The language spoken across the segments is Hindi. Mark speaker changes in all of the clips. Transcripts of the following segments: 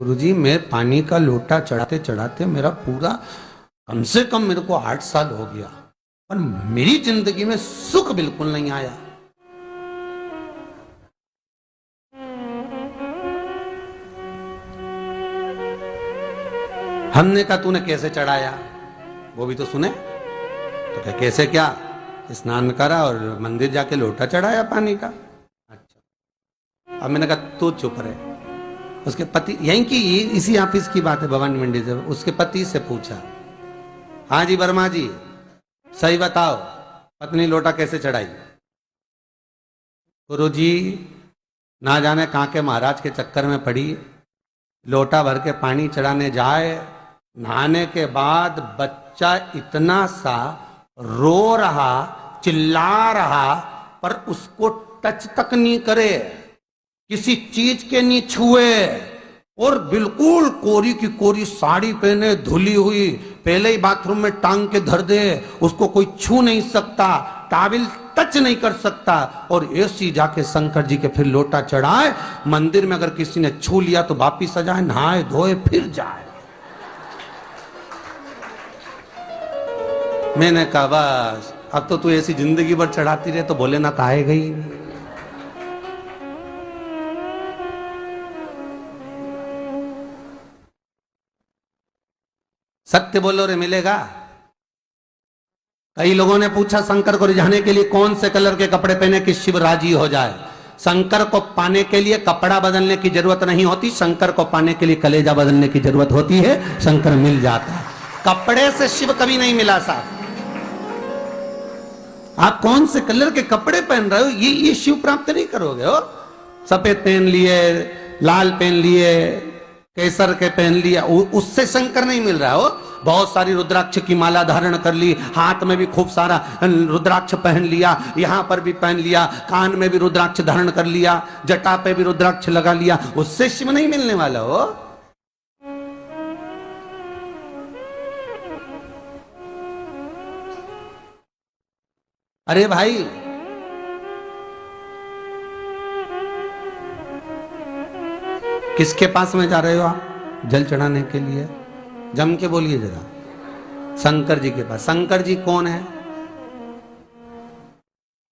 Speaker 1: गुरुजी, मैं पानी का लोटा चढ़ाते चढ़ाते मेरा पूरा कम से कम मेरे को 8 साल हो गया, पर मेरी जिंदगी में सुख बिल्कुल नहीं आया। हमने कहा तूने कैसे चढ़ाया, वो भी तो सुने। तो क्या कैसे, क्या स्नान करा और मंदिर जाके लोटा चढ़ाया पानी का। अच्छा, अब मैंने कहा तू चुप रहे। उसके पति, यहीं की इसी ऑफिस की बात है, भवानी मंडी से, उसके पति से पूछा, हाँ जी वर्मा जी सही बताओ, पत्नी लोटा कैसे चढ़ाई। गुरुजी, ना जाने कहां के महाराज के चक्कर में पड़ी, लोटा भर के पानी चढ़ाने जाए, नहाने के बाद बच्चा इतना सा रो रहा, चिल्ला रहा, पर उसको टच तक नहीं करे, किसी चीज के नहीं छुए, और बिल्कुल कोरी की कोरी साड़ी पहने, धुली हुई, पहले ही बाथरूम में टांग के धर दे, उसको कोई छू नहीं सकता, टाविल टच नहीं कर सकता, और ऐसी जाके शंकर जी के फिर लोटा चढ़ाए। मंदिर में अगर किसी ने छू लिया तो वापिस आ जाए, नहाए धोए फिर जाए। मैंने कहा बस अब तो तू ऐसी जिंदगी भर चढ़ाती रहे तो भोलेनाथ आएगा ही नहीं। सत्य बोलो रे, मिलेगा। कई लोगों ने पूछा शंकर को रिझाने के लिए कौन से कलर के कपड़े पहने कि शिव राजी हो जाए। शंकर को पाने के लिए कपड़ा बदलने की जरूरत नहीं होती, शंकर को पाने के लिए कलेजा बदलने की जरूरत होती है, शंकर मिल जाता है। कपड़े से शिव कभी नहीं मिला साहब। आप कौन से कलर के कपड़े पहन रहे हो, ये शिव प्राप्त नहीं करोगे हो। सफेद पहन लिए, लाल पहन लिए, केसर के पहन लिया, उससे शंकर नहीं मिल रहा हो। बहुत सारी रुद्राक्ष की माला धारण कर ली, हाथ में भी खूब सारा रुद्राक्ष पहन लिया, यहां पर भी पहन लिया, कान में भी रुद्राक्ष धारण कर लिया, जटा पे भी रुद्राक्ष लगा लिया, उससे शिव नहीं मिलने वाला हो। अरे भाई, किसके पास में जा रहे हो आप जल चढ़ाने के लिए? जम के बोलिए जरा। शंकर जी के पास। शंकर जी कौन है?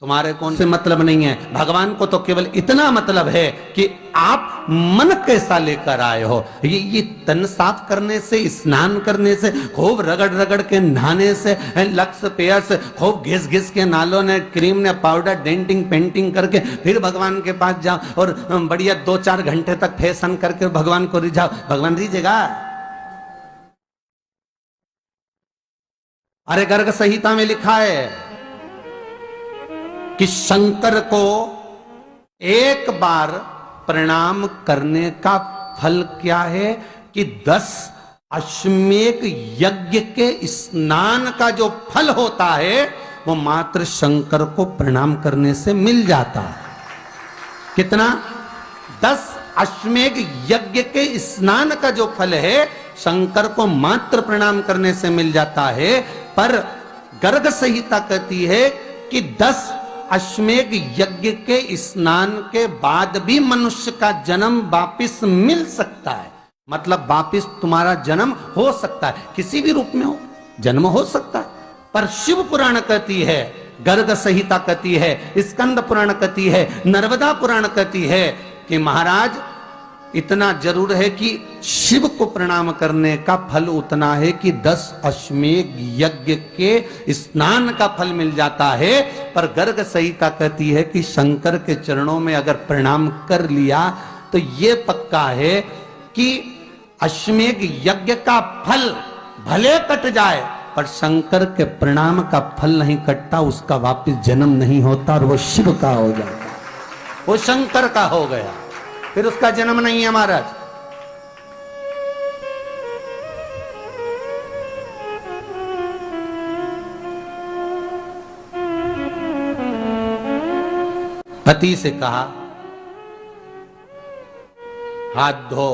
Speaker 1: तुम्हारे कौन से मतलब नहीं है। भगवान को तो केवल इतना मतलब है कि आप मन कैसा लेकर आए हो। ये तन साफ करने से, स्नान करने से, खूब रगड़ रगड़ के नहाने से, लक्स पेयर से, खूब घिस घिस के नालों ने, क्रीम ने, पाउडर, डेंटिंग पेंटिंग करके फिर भगवान के पास जाओ और बढ़िया 2-4 घंटे तक फैशन करके भगवान को रिझाओ, भगवान रिझेगा? अरे गर्ग संहिता में लिखा है कि शंकर को एक बार प्रणाम करने का फल क्या है कि 10 अश्वमेध यज्ञ के स्नान का जो फल होता है वो मात्र शंकर को प्रणाम करने से मिल जाता है। कितना? 10 अश्वमेध यज्ञ के स्नान का जो फल है शंकर को मात्र प्रणाम करने से मिल जाता है। पर गर्ग संहिता कहती है कि 10 अश्वमेध यज्ञ के स्नान के बाद भी मनुष्य का जन्म वापिस मिल सकता है। मतलब वापिस तुम्हारा जन्म हो सकता है, किसी भी रूप में हो, जन्म हो सकता है। पर शिव पुराण कहती है, गर्ग संहिता कहती है, स्कंद पुराण कहती है, नर्मदा पुराण कहती है कि महाराज इतना जरूर है कि शिव को प्रणाम करने का फल उतना है कि 10 अश्वमेध यज्ञ के स्नान का फल मिल जाता है। पर गर्ग संहिता कहती है कि शंकर के चरणों में अगर प्रणाम कर लिया तो ये पक्का है कि अश्वमेध यज्ञ का फल भले कट जाए पर शंकर के प्रणाम का फल नहीं कटता, उसका वापिस जन्म नहीं होता और वो शिव का हो जाता, वो शंकर का हो गया, फिर उसका जन्म नहीं है महाराज। पति से कहा हाथ धो,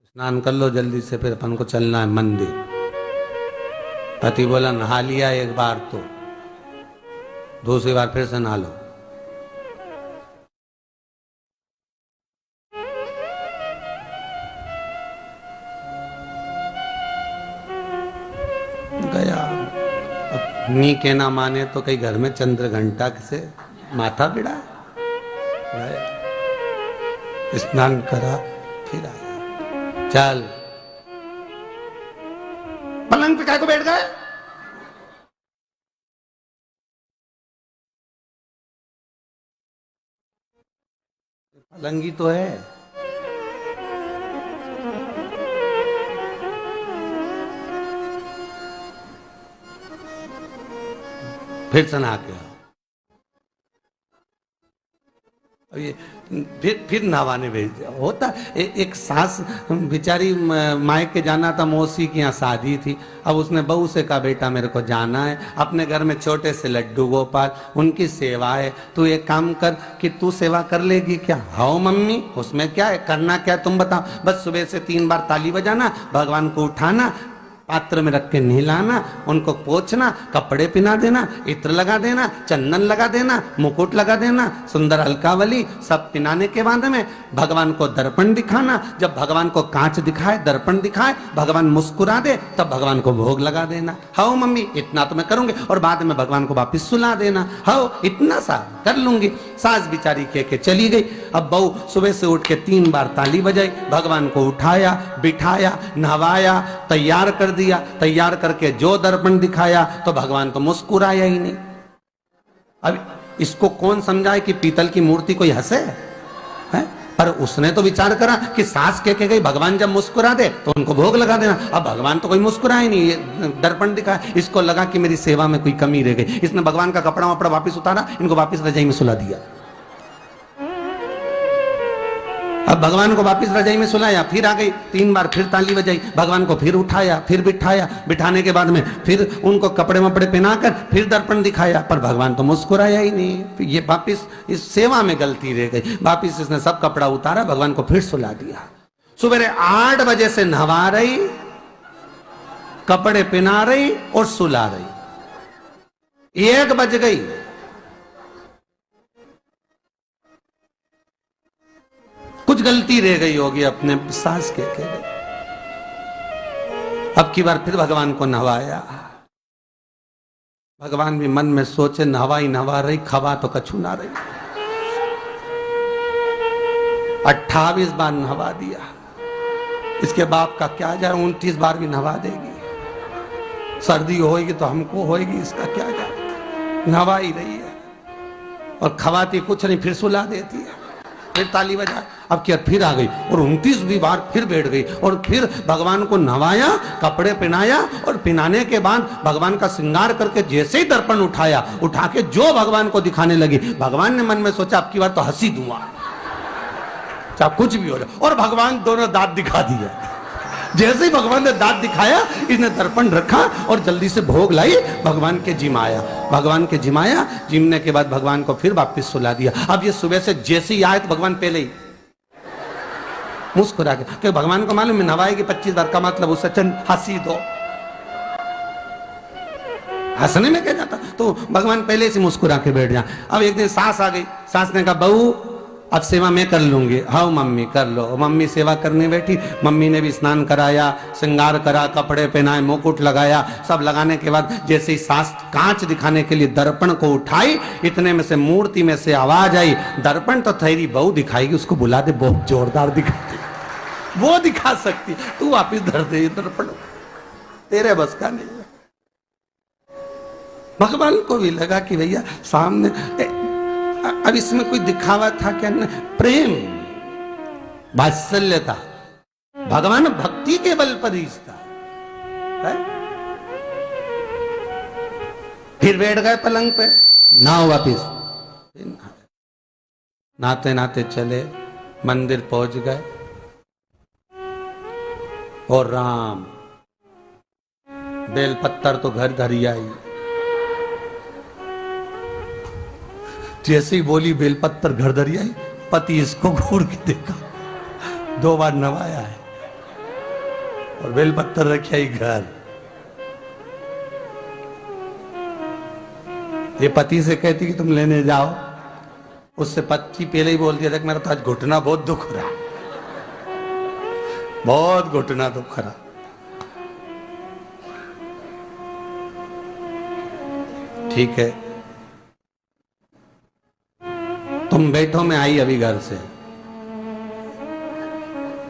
Speaker 1: स्नान कर लो जल्दी से, फिर अपन को चलना है मंदिर। पति बोला नहा लिया एक बार तो दूसरी बार फिर से नहा लो। नी के ना माने तो कई घर में चंद्र घंटा से माथा बिड़ा, स्नान करा फिर आया। चल पलंग पे काय को बैठ गए? पलंगी तो है। फिर से नहा के आओ। ये फिर नहावाने भेज दिया। होता एक सास बेचारी मायके जाना था, मौसी की यहाँ शादी थी। अब उसने बहू से कहा बेटा मेरे को जाना है, अपने घर में छोटे से लड्डू गोपाल, उनकी सेवा है, तू एक काम कर कि तू सेवा कर लेगी क्या? हाँ मम्मी, उसमें क्या है, करना क्या है तुम बताओ। बस सुबह से 3 बार ताली बजाना, भगवान को उठाना, पात्र में रख के नहलाना, उनको पोंछना, कपड़े पहना देना, इत्र लगा देना, चंदन लगा देना, मुकुट लगा देना, सुंदर अलकावली सब पहनाने के बाद में भगवान को दर्पण दिखाना। जब भगवान को कांच दिखाए, दर्पण दिखाए, भगवान मुस्कुरा दे, तब भगवान को भोग लगा देना। हाँ मम्मी इतना तो मैं करूंगी, और बाद में भगवान को वापिस सुला देना। हाँ इतना सा कर लूंगी। सास बिचारी कह के चली गई। अब बहू सुबह से उठ के 3 बार ताली बजाई, भगवान को उठाया, बिठाया, नहवाया, तैयार कर दिया। तैयार करके जो दर्पण दिखाया तो भगवान तो मुस्कुराया ही नहीं। अब इसको कौन समझाए कि पीतल की मूर्ति कोई हंसे है? पर उसने तो विचार करा कि सास कह के गई भगवान जब मुस्कुरा दे तो उनको भोग लगा देना। अब भगवान तो कोई मुस्कुराए नहीं, ये दर्पण दिखा। इसको लगा कि मेरी सेवा में कोई कमी रह गई। इसने भगवान का कपड़ा वपड़ा वापिस उतारा, इनको वापिस रजाई में सुला दिया। अब भगवान को वापिस रजाई में सुलाया, फिर आ गई, 3 बार फिर ताली बजाई, भगवान को फिर उठाया, फिर बिठाया, बिठाने के बाद में फिर उनको कपड़े वपड़े पहनाकर फिर दर्पण दिखाया, पर भगवान तो मुस्कुराया ही नहीं। ये वापिस इस सेवा में गलती रह गई। वापिस इसने सब कपड़ा उतारा, भगवान को फिर सुला दिया। सुबह 8 बजे से नहवा रही, कपड़े पहना रही और सुला रही। 1 बज गई। कुछ गलती रह गई होगी अपने सास के गई। अब की बार फिर भगवान को नहवाया। भगवान भी मन में सोचे नहवा ही नहवा रही, खवा तो कछु ना रही। 28 बार नहवा दिया। इसके बाप का क्या जा, 29 बार भी नहवा देगी। सर्दी होगी तो हमको होगी, इसका क्या जा। नहवा ही रही है और खवाती कुछ नहीं, फिर सुला देती है, फिर ताली बजा। अब क्या फिर आ गई और 29वीं बार फिर बैठ गई और फिर भगवान को नहवाया, कपड़े पहनाया, और पहनाने के बाद भगवान का श्रृंगार करके जैसे ही दर्पण उठाया, उठा के जो भगवान को दिखाने लगी, भगवान ने मन में सोचा अब की बार तो हंसी दूंगा, चाहे कुछ भी हो जाए। और भगवान दोनों दांत दिखा दिया। जैसे ही भगवान ने दांत दिखाया, इसने दर्पण रखा और जल्दी से भोग लाई, भगवान के जिमाया। भगवान के जिमाया, जिमने के बाद भगवान को फिर वापस सुला दिया। अब ये सुबह से जैसे ही आए तो भगवान पहले ही मुस्कुरा के, क्योंकि भगवान को मालूम है नवाएगी 25 बार का मतलब उससे चंद हंसी दो, हंसने में क्या जाता। तो भगवान पहले से मुस्कुरा के बैठ जा। अब एक दिन सास आ गई। सास ने कहा बहू अब सेवा मैं कर लूंगी। हाँ मम्मी कर लो। मम्मी सेवा करने बैठी। मम्मी ने भी स्नान कराया, श्रृंगार करा, कपड़े पहनाए, मुकुट लगाया। सब लगाने के बाद जैसे ही सास कांच दिखाने के लिए दर्पण को उठाई, इतने में से मूर्ति में से आवाज आई, दर्पण तो तेरी बहू दिखाएगी, उसको बुला दे, बहुत जोरदार दिखाती, वो दिखा सकती, तू वापिस धर दे दर्पण, तेरे बस का नहीं। भगवान को भी लगा कि भैया सामने, अब इसमें कोई दिखावा था क्या? प्रेम, वात्सल्य था। भगवान भक्ति के बल पर ही था। फिर बैठ गए पलंग पे, नाव वापिस। नाते नाते चले, मंदिर पहुंच गए और राम बेलपत्तर तो घर धरी आई। जैसे ही बोली बेलपत्तर घर धरी आई, पति इसको घूर के देखा, 2 बार नवाया है और बेलपत्तर रखी आई घर। ये पति से कहती कि तुम लेने जाओ, उससे पति पहले ही बोल दिया था कि मेरा तो आज घुटना बहुत दुख रहा, बहुत घुटना दुख रहा। ठीक है, तुम बैठो, मैं आई अभी घर से।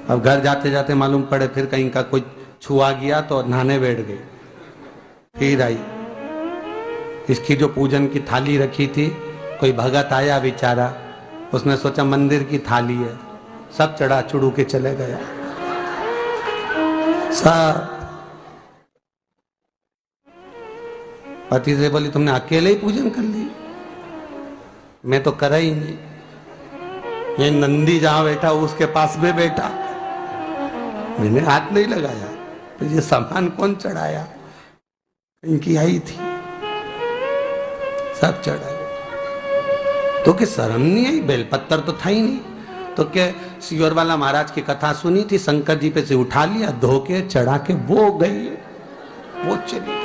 Speaker 1: अब घर जाते जाते मालूम पड़े फिर कहीं का कोई छुआ गया तो नहाने बैठ गई। फिर आई, इसकी जो पूजन की थाली रखी थी, कोई भगत आया बेचारा, उसने सोचा मंदिर की थाली है, सब चढ़ा चुड़ू के चले गया सब। पति से बोली तुमने अकेले ही पूजन कर ली, मैं तो करा ही नहीं। ये नंदी जहां बैठा उसके पास में बैठा, मैंने हाथ नहीं लगाया। तो ये सामान कौन चढ़ाया? इनकी आई थी, सब चढ़ाया। तो कि शर्म नहीं आई? बेलपत्तर तो था ही नहीं। तो क्या सियोर वाला महाराज की कथा सुनी थी, शंकर जी पे से उठा लिया, धो के चढ़ा के वो गई, वो चली गई।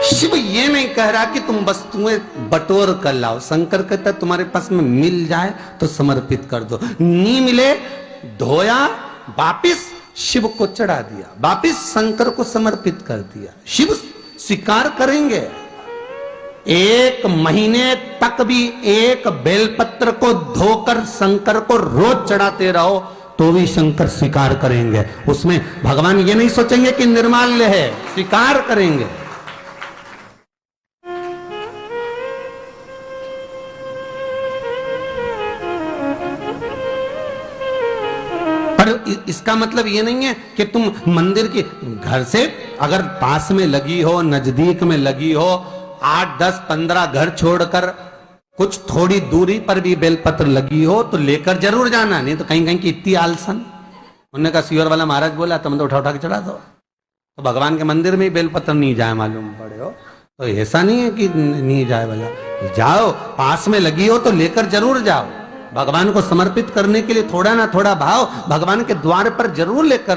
Speaker 1: शिव ये नहीं कह रहा कि तुम वस्तुएं बटोर कर लाओ। शंकर कहता तुम्हारे पास में मिल जाए तो समर्पित कर दो, नहीं मिले धोया, वापिस शिव को चढ़ा दिया, वापिस शंकर को समर्पित कर दिया। शिव स्वीकार करेंगे। एक महीने तक भी एक बेलपत्र को धोकर शंकर को रोज चढ़ाते रहो तो भी शंकर स्वीकार करेंगे। उसमें भगवान ये नहीं सोचेंगे कि निर्माल्य है, स्वीकार करेंगे। पर इसका मतलब ये नहीं है कि तुम मंदिर की, घर से अगर पास में लगी हो, नजदीक में लगी हो, 8, 10, 15 घर छोड़कर कुछ थोड़ी दूरी पर भी बेलपत्र लगी हो तो लेकर जरूर जाना, नहीं तो कहीं कहीं की इतनी आलसन। उन्होंने कहा सियोर वाला महाराज बोला तुम तो उठा उठा के चढ़ा दो। तो भगवान के मंदिर में ही बेलपत्र नहीं जाए मालूम पड़े हो, तो ऐसा नहीं है कि नहीं जाए वाला, जाओ, पास में लगी हो तो लेकर जरूर जाओ। भगवान को समर्पित करने के लिए थोड़ा ना थोड़ा भाव भगवान के द्वार पर जरूर लेकर